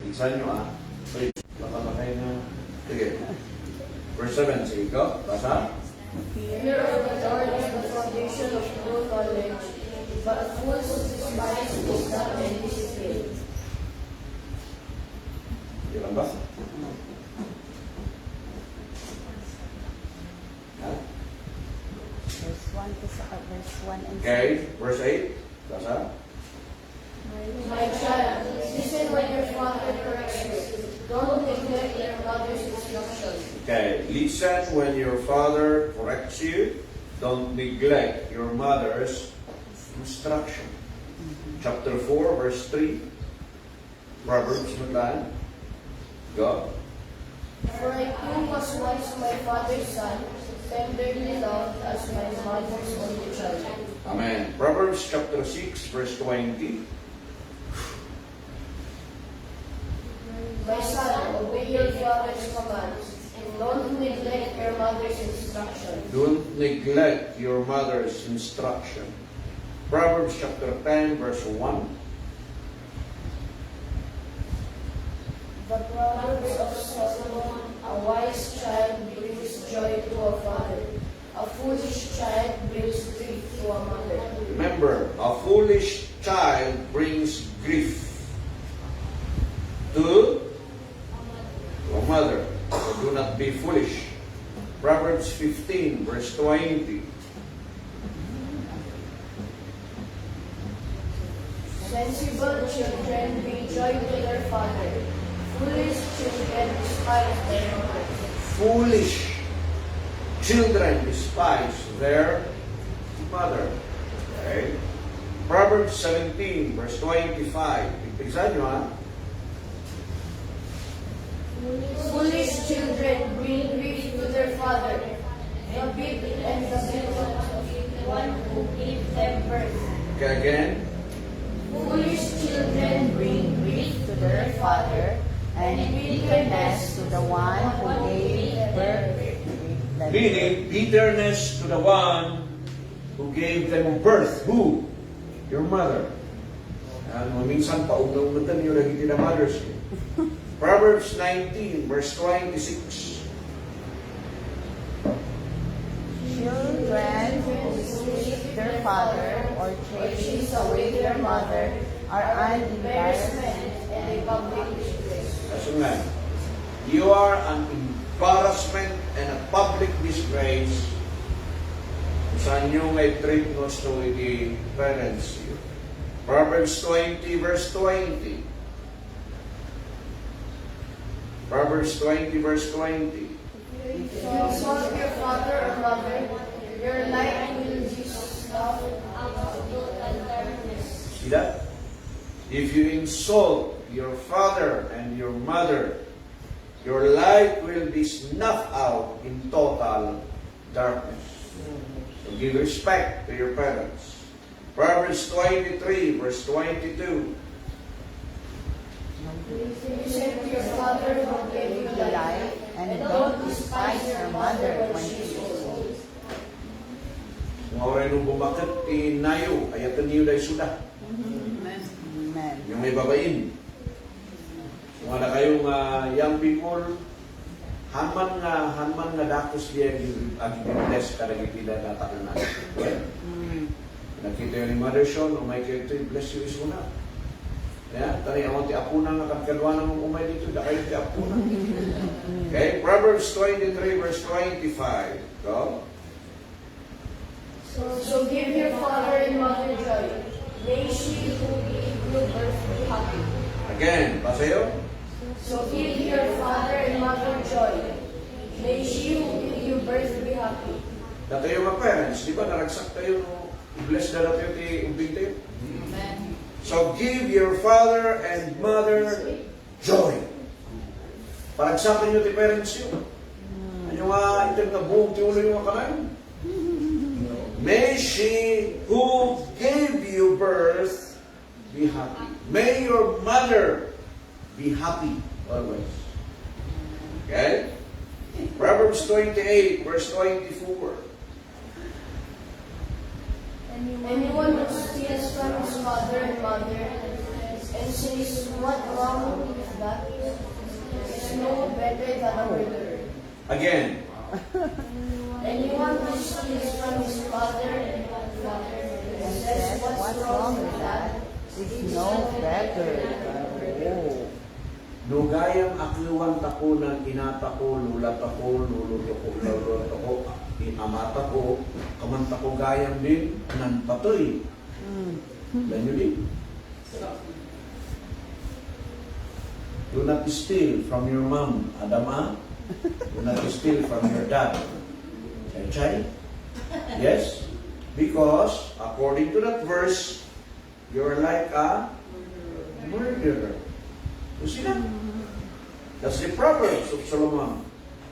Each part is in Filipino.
Isa nyo Please, baka kayo na. Sige. Verse 7, sige ko. Basa. Fear of the Lord is the foundation of all knowledge, but a fool who despises wisdom and discipline. Di ba ba? Verse 1 and 6. Okay, verse 8. Basa. My child, listen when your father corrects you. Don't neglect your mother's instruction. Okay, listen when your father corrects you. Don't neglect your mother's instruction. Chapter 4, verse 3. Proverbs naman. Go. For I too was once my father's son, tenderly loved as my mother's only child. Amen. Proverbs chapter 6, verse 20. My son, obey your father's commands, and don't neglect your mother's instruction. Don't neglect your mother's instruction. Proverbs chapter 10, verse 1. The Proverbs of Solomon, a wise child brings joy to a father. A foolish child brings grief to a mother. Remember, a foolish child brings grief to a mother. So do not be foolish. Proverbs 15, verse 20. Sensible children bring joy to their father. Foolish children despise their mother. Foolish children despise their mother. Okay? Proverbs 17, verse 25. Ipigsan nyo Foolish children bring grief to their father. The big and the little of one who gave them birth. Okay, again. Foolish children bring grief To their father, and bitterness to the one who gave birth. Meaning, bitterness to the one who gave them birth. Who? Your mother. Minsan pa, unang-unang nyo lagi tina mothers. Proverbs 19, verse 26. Children who sleep their father or chase away their mother are an embarrassment and a public disgrace. Kasi nga, you are an embarrassment and a public disgrace sa inyong may treat mo to the parents. Proverbs 20, verse 20. Proverbs 20, verse 20. If you insult your father or mother, your light will be snuffed out of total darkness. See that? If you insult your father and your mother, your light will be snuffed out in total darkness. So give respect to your parents. Proverbs 23, verse 22. Listen to your father who gave you life, and don't despise your mother when she is old. Mga oray nung bumakit, tinayo, ayatan niyo dahil suda. Amen. Yung may babain. Kung na kayong young people, hanman nga datos diya ag-bless kadagitila na takunan. Nakita yun ni Mother Sean, may kayo ito, bless you is una. Yeah, tani ako ti apuna nga kagkalwa ng umay dito, da kayo ti apuna. Okay, Proverbs 23, verse 25. Go. So give your father and mother joy. May she who gave you birth be happy. Again, basayo. So give your father and mother joy. May she who gave you birth be happy. Dato yung mga parents, di ba, naragsak tayo no, bless na natin ti umbing tayo. So give your father and mother joy. Paragsakan nyo ti parents yun. Ano nga, ito nga buong ti ulo yung mga kanayon. May she who gave you birth be happy. May your mother be happy always. Okay? Proverbs 28, verse 24. Anyone who steals from his father and mother And since what wrong with that is no better than a murderer. Again, Anyone who steals from his father and says what's wrong with that It's no better. Oh. Dugayang akiwan tako ng inata ko, lulat ako, lulot ako, lulot ako, amata ko, kamanta ko gayang din, nan patoy. Ganyo din. Do not steal from your mom, Adama. Do not steal from your dad. Chay? Yes? Because, according to that verse, you're like a murderer. You see that? That's the Proverbs of Solomon.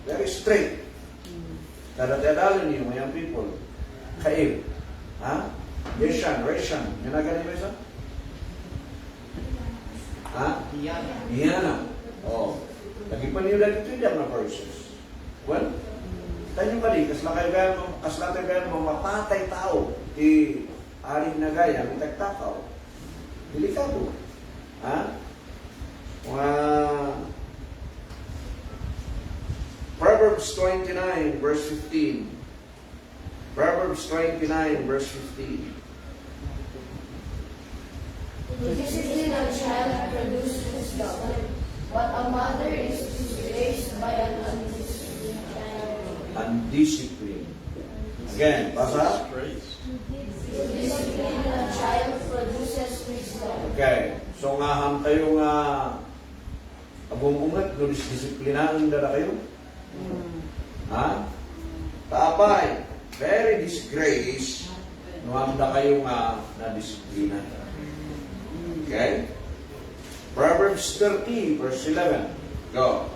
Very straight. Tadadalin niyo, mga people. Kaib. Ha? Reshan. Yan na ganun ba isa? Ha? Iyana. Oh. Lagi pa niyo dahil ito yung na verses. Well, tayo ka di, kaslatay gaya mapatay tao, di aring na gaya, itagtakaw. Delikado. Ha? Proverbs 29, verse 15. Proverbs 29, verse 15. the discipline of child produces wisdom. What a mother is raised by an Undisciplined. Again, basa? the discipline of child produces wisdom. Okay. So nga ham tayo nga abong-ungat, no disiplinaan dala kayo. Ha? Tapay, very disgrace, no hamda kayo nga na disiplina. Okay? Proverbs 30, verse 11. Go.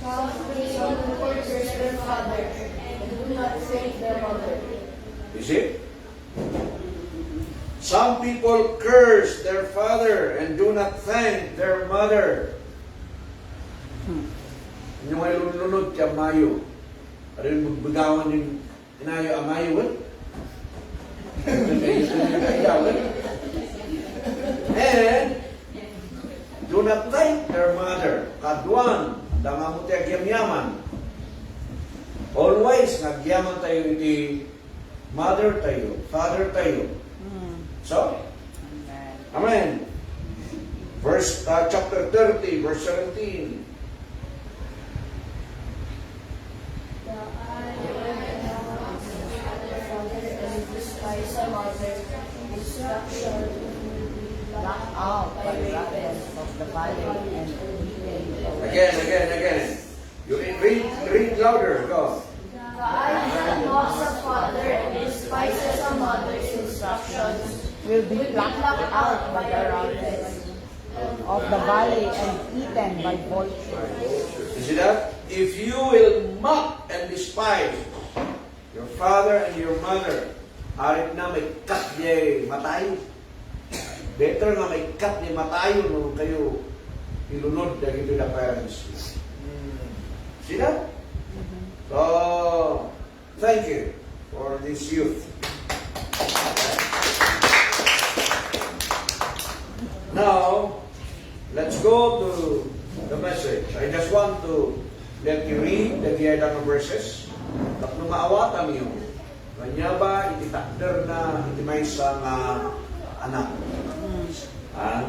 Some curse their father and do not thank their mother. You see? Some people curse their father and do not thank their mother. Yung may lunod kay Amayo. Ano yung magbigawan yung inayo Amayo? And do not thank their mother. Kaduan, dangamot yung yaman. Always, nagyaman tayo iti mother tayo, father tayo. So, amen. Verse, chapter 30, verse 17. Knock out the rattles of the valley and Again. You read louder, go. The eye mocks a father and despises a mother's instructions. will be plucked out by the rattles of the valley and eaten by vultures. You see that? If you will mock and despise your father and your mother, arit na may kat niya matayo. Better nga may kat niya matayo nung kayo ilunod na ito na parents. See that? So, thank you for this youth. Now, let's go to the message. I just want to let you read the giyadang verses. Tapos maawatan niyo. Kanya ba ititakder na itimay sa anak? Ha?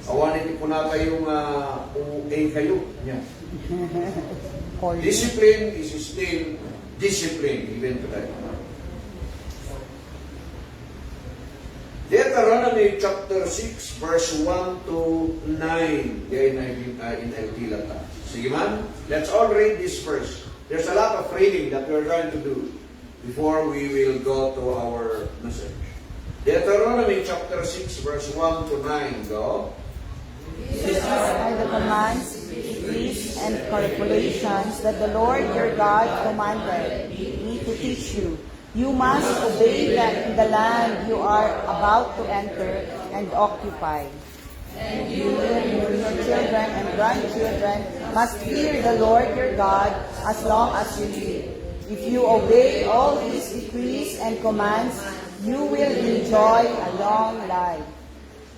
Awanin ko na kayong OA kayo. Yeah. Discipline is still discipline even today. Deuteronomy chapter 6 verse 1 to 9. Yan in NLT lata. Sige man, let's all read this verse. There's a lot of reading that we're going to do before we will go to our message. Deuteronomy chapter 6 verse 1 to 9. Go. These are the commands, decrees, and calculations that the Lord your God commanded me to teach you. You must obey them in the land you are about to enter and occupy. And you and your children and grandchildren must fear the Lord your God as long as you live. If you obey all these decrees and commands, you will enjoy a long life.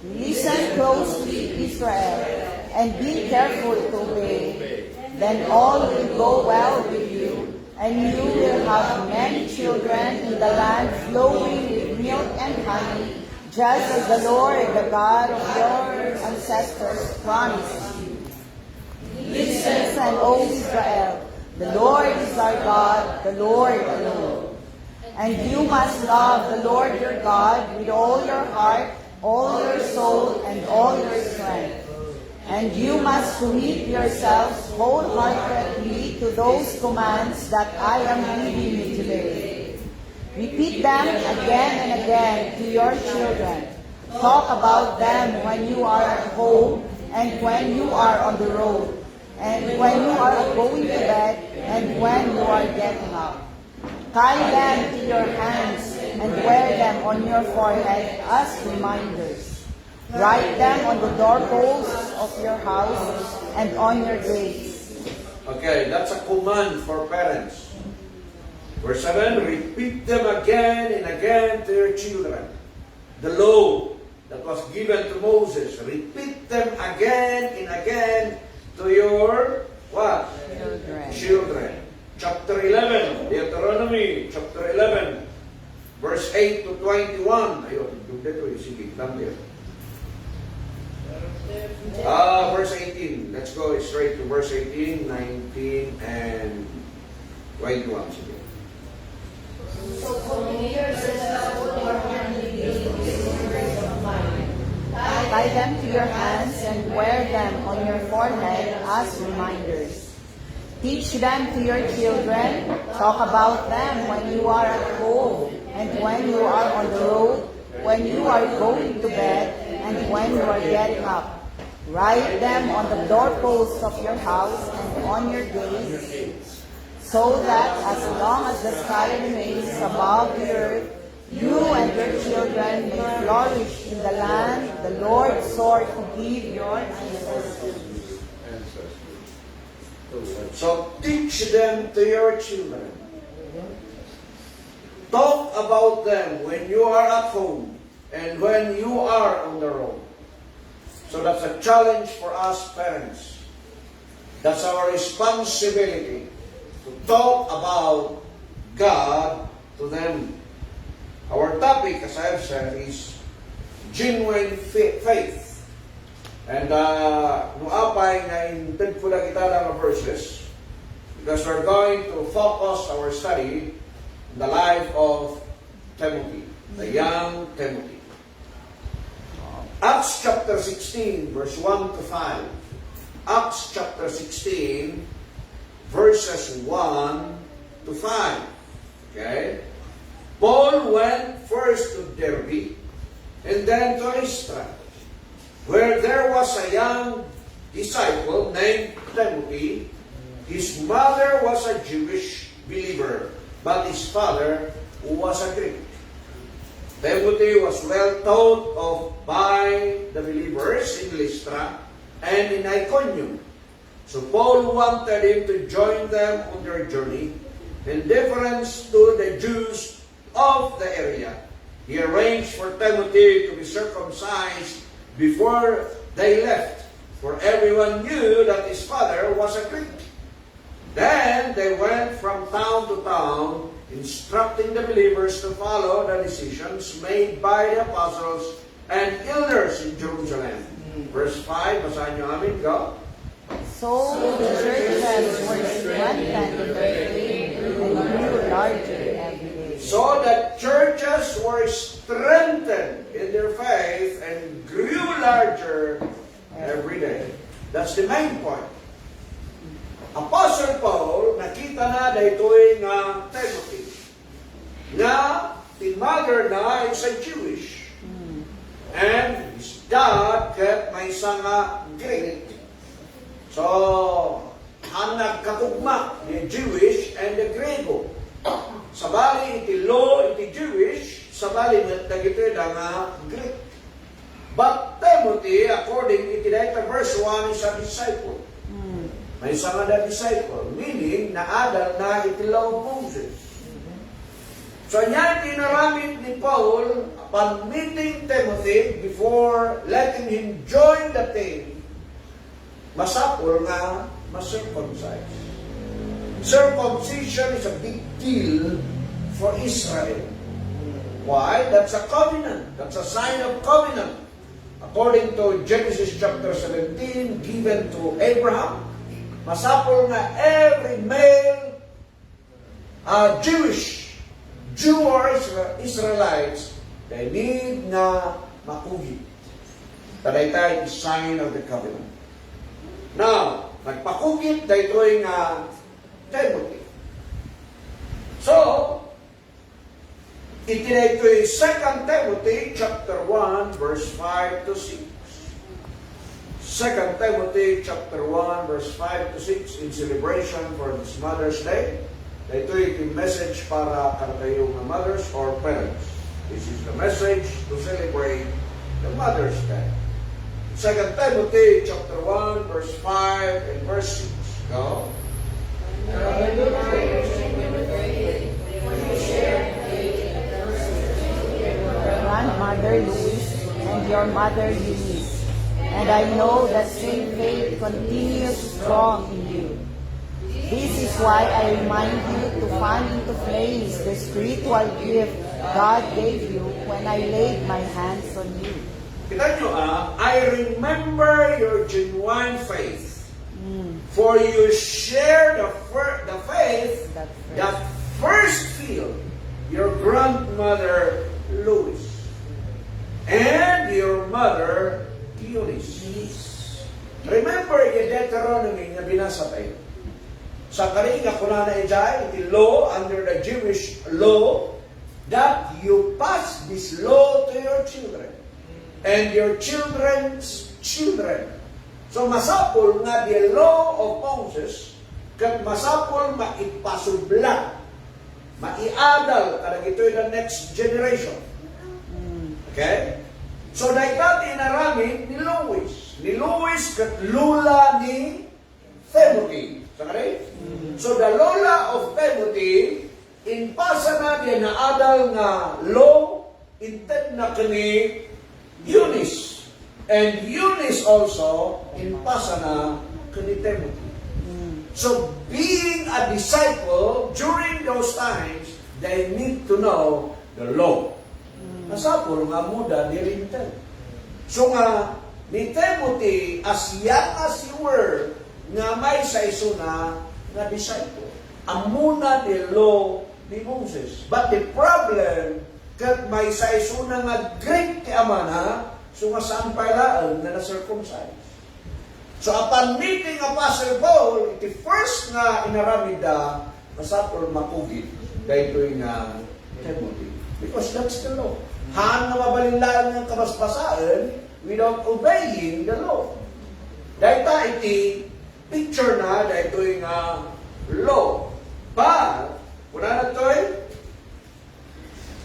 Listen closely, Israel, and be careful to obey. Then all will go well with you, and you will have many children in the land flowing with milk and honey, just as the Lord, the God of your ancestors, promised you. Listen, O Israel, the Lord is our God, the Lord alone. And you must love the Lord your God with all your heart, all your soul, and all your strength. And you must commit yourselves wholeheartedly to those commands that I am giving you today. Repeat them again and again to your children. Talk about them when you are at home and when you are on the road, and when you are going to bed and when you are getting up. Tie them to your hands and wear them on your forehead as reminders. Write them on the doorposts of your house and on your gates. Okay, that's a command for parents. Verse 7, repeat them again and again to your children. The law that was given to Moses, repeat them again and again to your what? Children. Chapter 11, Deuteronomy, chapter 11, verse 8 to 21. Ayun, yung dito, sige, lang dito. Verse 18. Let's go straight to verse 18, 19, and 21. Sige. So commit yourselves to your handling these words of mine. Tie them to your hands and wear them on your forehead as reminders. Teach them to your children. Talk about them when you are at home and when you are on the road, when you are going to bed and when you are getting up. Write them on the doorposts of your house and on your gates, so that as long as the sky remains above the earth, you and your children may flourish in the land the Lord swore to give your ancestors. So teach them to your children. Talk about them when you are at home and when you are on the road. So that's a challenge for us parents. That's our responsibility to talk about God to them. Our topic, as I have said, is genuine faith. And nuapay na intend ko lang kita ng verses because we're going to focus our study on the life of Timothy, the young Timothy. Acts chapter 16, verse 1 to 5. Acts chapter 16, verses 1 to 5. Okay? Paul went first to Derbe and then to Lystra, where there was a young disciple named Timothy. His mother was a Jewish believer, but his father was a Greek. Timothy was well taught of by the believers in Lystra and in Iconium. So Paul wanted him to join them on their journey in deference to the Jews of the area. He arranged for Timothy to be circumcised before they left, for everyone knew that his father was a Greek. Then they went from town to town, instructing the believers to follow the decisions made by the apostles and elders in Jerusalem. Verse 5, basahin nyo amin, go. So the churches were strengthened in their faith and grew larger every day. So the churches were strengthened in their faith and grew larger every day. That's the main point. Apostle Paul, nakita na daytoy nga Timothy, na the mother na is a Jewish. And his dad kept may isa nga Greek. So, ang nagkatugma ni Jewish and the Grego. Sabali iti law, iti Jewish, sabali nagdagito nga Greek. But Timothy, according iti dayta verse 1, is a disciple. May isa nga na disciple, meaning naadal na iti law of Moses. So niya tinaramit ni Paul upon meeting Timothy, before letting him join the team, masapol nga ma-circumcise. Circumcision is a big deal for Israel. Why? That's a covenant. That's a sign of covenant. According to Genesis chapter 17, given to Abraham, masapol nga every male Jew or Israelites, they need na makugit. Tadaytay is sign of the covenant. Now, nagpakugit daytoy nga Timothy. So, itinaytoy 2 Timothy chapter 1 verse 5 to 6. 2 Timothy chapter 1 verse 5 to 6 in celebration for this Mother's Day. Ito yung message para kanatayong mothers or parents. This is the message to celebrate the Mother's Day. 2 Timothy chapter 1 verse 5 and verse 6. Go. Grandmother Louise and your mother Eunice, and I know that same faith continues strong in you. This is why I remind you to fan into flames the spiritual gift God gave you when I laid my hands on you. Kita nyo I remember your genuine faith. For you share the faith that first filled your grandmother Louise and your mother Eunice. Remember yung Deuteronomy na binasa tayo. Sa karinga kuna na ijay, iti law under the Jewish law, that you pass this law to your children and your children's children. So masapol nga the law of Moses, kat masapol maipasubla, maiadal, karag ito'y the next generation. Okay? So daikati inaramid ni Louis. Ni Louis kat lula ni Timothy. Sakari? So the lola of Timothy, in pasa na diya na adal nga law, inted na kani Eunice. And Eunice also, in pasa na kani Timothy. So being a disciple, during those times, they need to know the law. Nasapol nga muda ni Rintel. So nga, ni Timothy, as young as you were, nga may sa isuna nga disciple. Amuna ni law ni Moses. But the problem, kat may sa isuna nga great ti amana, so nga saan pailaan na na-circumcise. So upon meeting Apostle Paul, iti first nga inaramida, masapol makugit, dahil nga Timothy. Because that's the law. Haan na mabalinlaan ng kabasbasaan without obeying the law. Dahil ta iti picture na dahil nga law. But, kuna na ito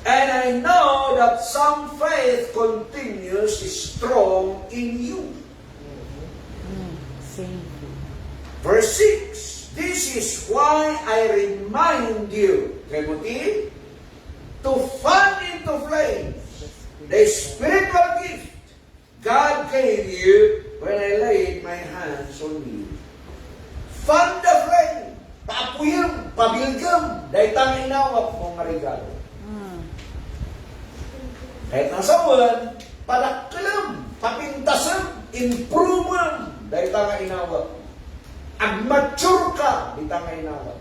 and I know that some faith continues strong in you. Same. Verse 6, this is why I remind you, Timothy, to fan into flames the spiritual gift God gave you when I laid my hands on you. Fan the flame, paapuyam, pabilgam, dahil tang inawap mong regalo. Kahit nasa buwan, padaklam, papintasam, improvement, dahil tang inawap. Ag-mature ka, di tang inawap.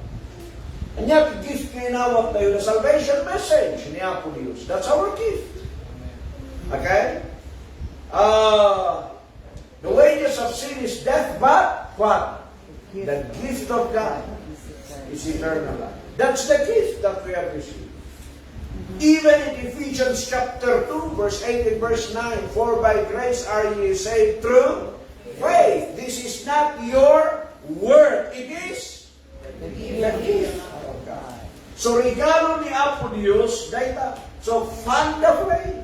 Anya, gift na inawap tayo na salvation message ni Apo Diyos. That's our gift. Okay? The wages of sin is death, but what? The gift of God is eternal life. That's the gift that we have received. Even in Ephesians chapter 2, verse 8 and verse 9, for by grace are ye saved through faith. This is not your work. It is the gift of God. So regalo ni Apo Diyos, daita. So fan the flame.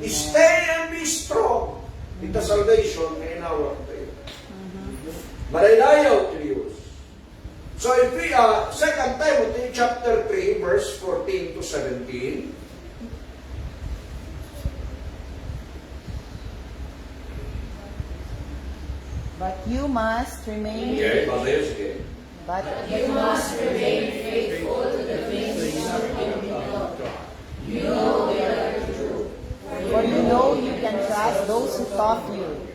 Stay and be strong in the salvation in our faith. Maraylayaw to Diyos. So if we 2 Timothy chapter 3 verse 14 to 17, But you must remain Okay, batayo, sige. but You must remain faithful to the things you have been taught. You know they are true. for you know you can trust those who taught you.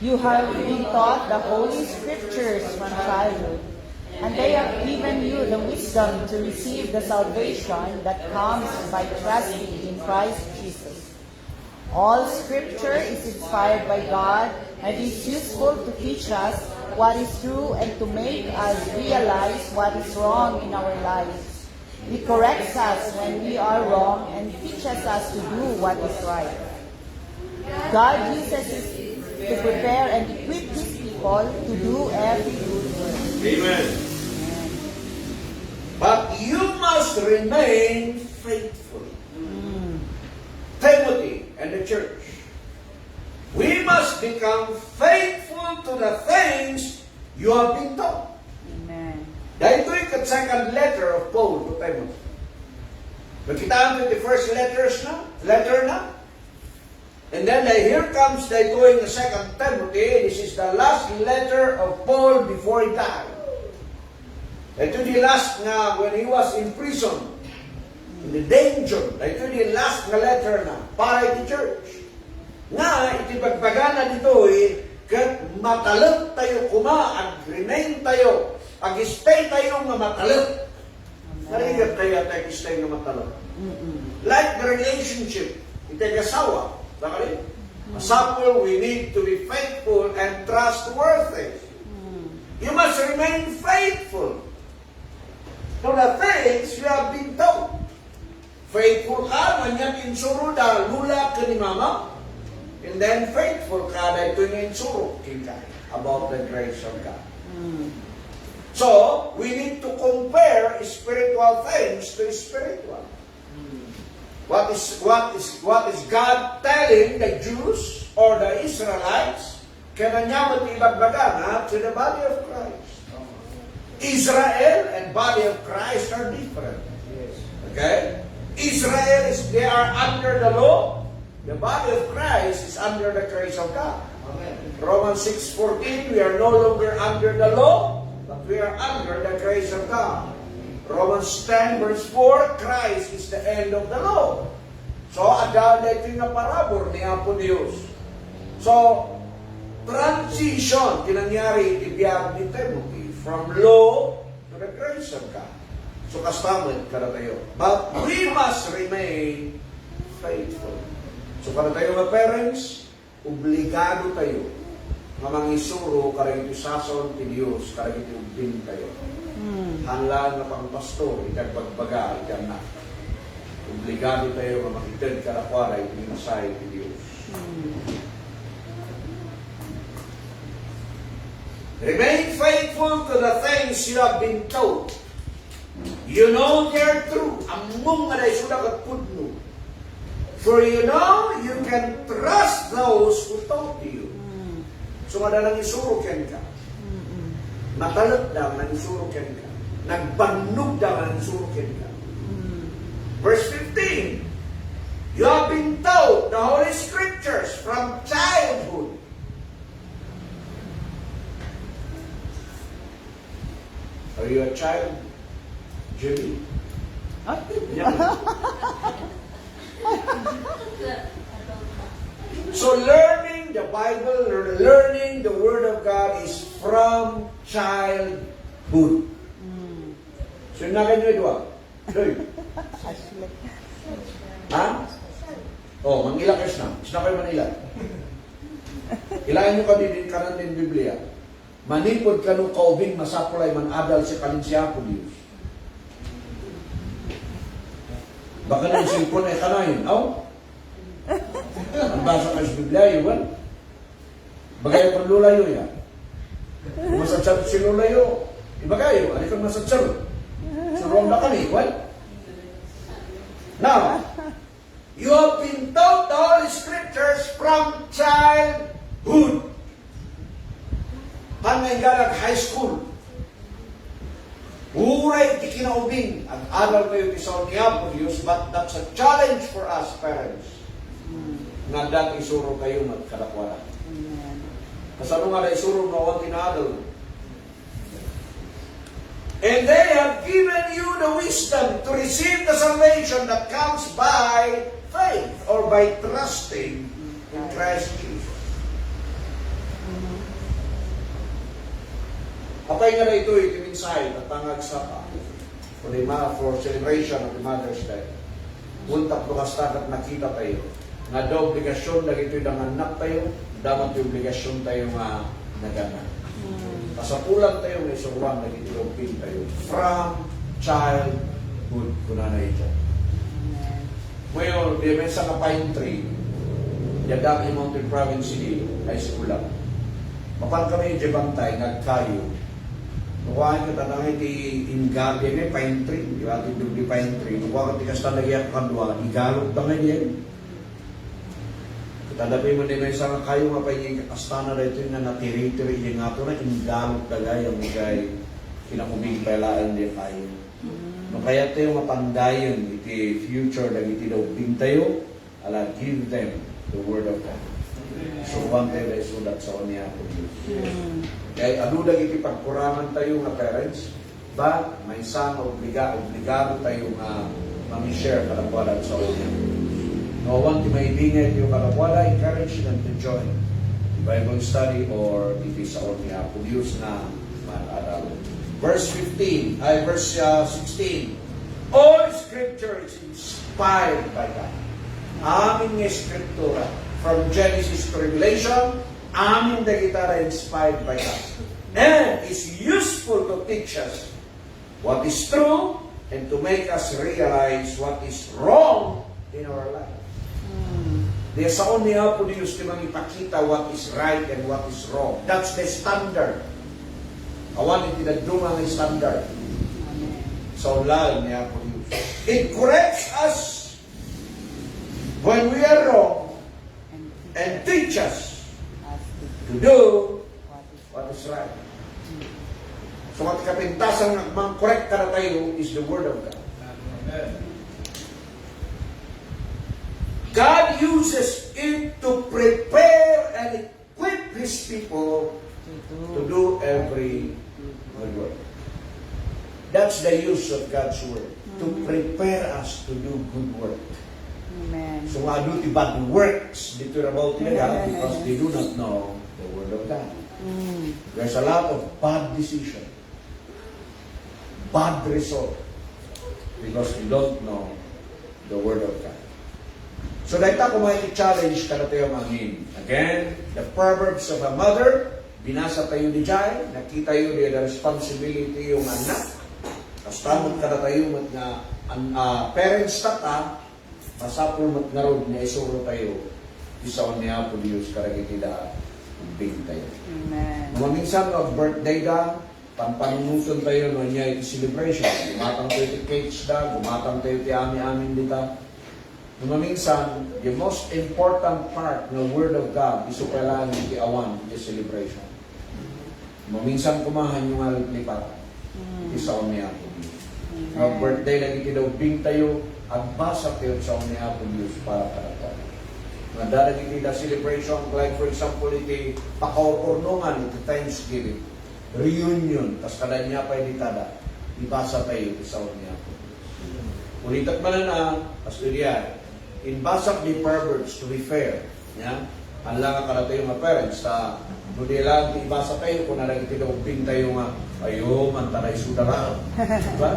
You have been taught the Holy Scriptures from childhood, and they have given you the wisdom to receive the salvation that comes by trusting in Christ Jesus. All Scripture is inspired by God and is useful to teach us what is true and to make us realize what is wrong in our lives. He corrects us when we are wrong and teaches us to do what is right. God uses it to prepare and equip His people to do every good work. Amen. But you must remain faithful. Timothy and the church. We must become faithful to the things you have been taught. Amen. Dahil ito yung second letter of Paul to Timothy. Magkitaan the first letter na. And then here comes the second Timothy. This is the last letter of Paul before he died. Ito the last nga when he was in prison, in the danger. Ito the last nga letter na para iti church. Nga, itibagbagan na dito kat matalap tayo kuma, ag-remain tayo, ag-stay tayo nga matalap. Narigat tayo at ag-stay nga matalap. Like the relationship, iti-asawa. Bakit? Asapul, we need to be faithful and trustworthy. You must remain faithful to the things you have been taught. Faithful ka, manyan insuro da lula ka ni mama. And then faithful ka na ito yung insuro kita about the grace of God. So, we need to compare spiritual things to spiritual. What is God telling the Jews or the Israelites? Kanya matibagbagan to the body of Christ. Israel and body of Christ are different. Okay? Israel they are under the law. The body of Christ is under the grace of God. Romans 6:14, we are no longer under the law, but we are under the grace of God. Romans 10 verse 4, Christ is the end of the law. So, ada ito yung parabor ni Apo Diyos. So, transition, kinangyari, ibiyag ni Timothy, from law to the grace of God. So, kastamit kada tayo. But we must remain faithful. So, kada tayo mga parents, obligado tayo nga mangisuro karang itisason ti Diyos, karang itiubin tayo. Hanlaan na pang pastor, ikag pagbaga, ikag na. Obligado tayo nga makitid karakwara, itinasay ti Diyos. Remain faithful to the things you have been taught. You know they are true. Among nga na isuda kat pudno. For you know you can trust those who taught you. So nga dalang isuro ken ka. Matalot daw nang isuro ken ka. Nagbannog daw nang isuro ken ka. Verse 15. You have been taught the Holy Scriptures from childhood. Are you a child, Jimmy? So learning the Bible, learning the Word of God is from childhood. So yun na kayo ito ha? Oh, mangilakas na. Sina kayo Manila. Kailangan nyo ka din kanan din Biblia. Manipod ka nung kaubing masapulay man adal sa kalinsiya ko Diyos. Baka nung silpon ay kanayin. Aw? Ang basa ka sa Biblia, yun. Bagay pa lulayo yan. Kung masadsarot si lulayo, ibagayo, ano kang masadsarot? Suruang na kami, what? Now, you have been taught the Holy Scriptures from childhood. Hanggang galag high school. Uray ti kinaubing. Ang aral kayo ti sa niya po Diyos, but that's a challenge for us, parents. Nga dat isuro kayo magkalakwala. Kasano nga na isurong na awan tinadal. And they have given you the wisdom to receive the salvation that comes by faith or by trusting in Christ Jesus. Apay nga na ito, itiminsahe, tatangag sa pa. For celebration of the Mother's Day. Puntak lukas at nakita tayo. Nga daw obligasyon na ito'y danganak tayo, dapat yung obligasyon tayo nga naganak. Kasapulan tayo ng isuruan na itilopin tayo from childhood kuna na ito. Ngayon, di may sa pine tree, yadang yung Mountain Province City ay sikulang. Mapan kami yung bantay, nagkayo. Nukuhaan ka tanang iti in-garden eh, pine tree. Di ba? Di pine tree. Nukuhaan ka tikasta nagyak kandwa, igalog tangan yan. Tadabi mo din may isang kayo nga pa yung kakastana na ito nga natiri-tiri yung nga ito na ingalog tagay ang mga kinakubing pailaan din tayo. No kaya tayo mapandayon iti future na iti daw tayo, ala give them the word of God. So one tayo na isulat sa niya po Diyos. Kaya ano na iti pagkurangan tayo nga parents, ba may isang obligado tayo nga mami-share kalapuanan sa niya. No one to maibingay yung kalapwala, encourage them to join the Bible study or it is only produce na man-aral. Verse 16. All Scripture is inspired by God. Aming Escritura, from Genesis to Revelation, aming na kita inspired by God. And is useful to teach us what is true and to make us realize what is wrong in our life. Di saon niya po Diyos timang ipakita what is right and what is wrong. That's the standard. Awan iti nagdunga ng standard. So lang niya po Diyos. It corrects us when we are wrong and teach us to do what is right. So kapintasan ng correct ka na tayo is the Word of God. Amen. God uses it to prepare and equip His people to do every good work. That's the use of God's Word, to prepare us to do good work. Amen. So nga do the bad works dito about God because they do not know the Word of God. There's a lot of bad decision, bad result because we don't know the Word of God. So dahil ko may i-challenge ka na tayo mangin. Again, the Proverbs of a mother, binasa tayo ni Jai, nakita yun the responsibility yung anak. Kastamot ka na tayo mat nga parents tata, masapul mat nga ron na isuro tayo. Isaw niya po Diyos karagitida big tayo. Amen. Maminsan of birthday da, panpanunuson tayo no niya iti celebration. Gumatang tayo iti cakes da, gumatang tayo iti ami-amin dita. Maminsan, the most important part ng Word of God is kailangan iti awan iti celebration. Maminsan kumahan yung lipat. Isa niya po Diyos. Birthday lang iti daw bing tayo, at basa tayo sa niya po Diyos para karatan. Nadalag iti da celebration, like for example, iti pakaornongan, iti Thanksgiving, reunion, tas kada niya pa ilitada, ibasa tayo sa niya po Diyos. Ulitat man na, Australia, in basak ni Proverbs to be fair, ya, anlang ka na tayo mga parents, hindi lang ibasa tayo kung nalang itinubing tayo nga, ayo, mantanay sudara. Diba?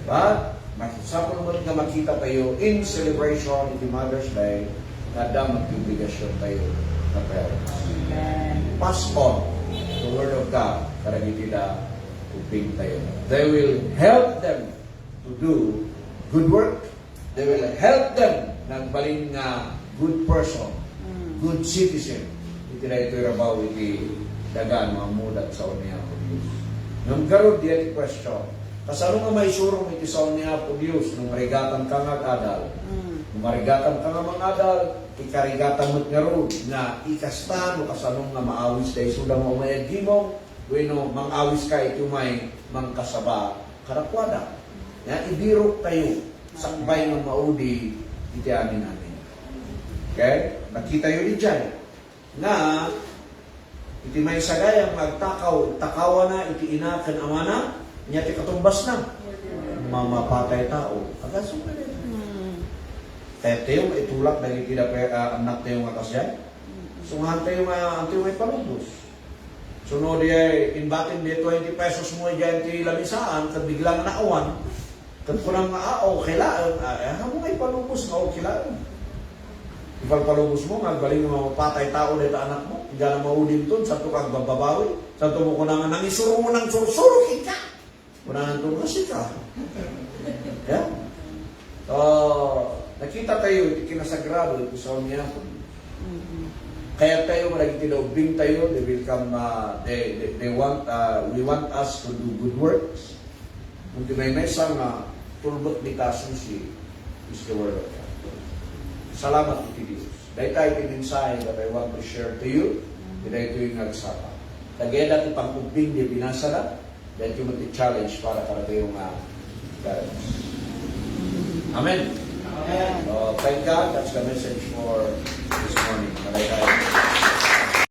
But, makisapon mo nga makita tayo in celebration in the Mother's Day, na damat yung obligasyon tayo na parents. Pass on the Word of God, karang itila ubing tayo. They will help them to do good work. They will help them nagbalin nga good person, good citizen. Iti na ito rabaw iti dagan mga mudat sa niya po Diyos. Nung karod diyan question, kasano nga may surong iti sa niya po Diyos nung marigatan ka nga adal. Nung marigatan ka nga mga adal, ikarigatan mo't nga rod na ikasta no kasano nga maawis tayo suda mo umayag gimong, bueno, mang-awis ka ito may mangkasaba karakwada. Ya, ibirok tayo sakbay ng maudi iti amin. Okay? Nakita yun dyan na iti may sagayang magtakaw, takawa na, iti ina, kan ama na, niya ti katumbas na. Mamapatay tao. Agaso ka rin. Kaya tayo, itulak na itila anak tayo nga kasyan. Sungahan tayo nga, tayo may palubos. Sunod ay, inbatin di 20 pesos mo dyan ti lamisaan, kad biglang naawan, kad kunang maaw, kailaan, mo may palubos nga o kailaan. Ipalpalubos mo, magbaling mo mapatay tao dito anak mo, hindi na maulim to, sa ito kang bababawi, sa ito mo kunang nangisuro mo ng sursuro, kita! Kunang ito kasi ka. Yeah? So, nakita tayo, iti kinasagrado, ito sa umiya. Kaya tayo, malagi tinobing tayo, they will come, we want us to do good works. Kung may isang tulbot ni Kasus is the word of God. Salamat iti Diyos. Dahil tayo pininsahin that I want to share to you, dahil ito yung nagsapa. Tagay natin pangkumping di binasala, dahil ito yung challenge para tayo yung guidance. Amen. Amen. Thank God. That's the message for this morning. Malay tayo.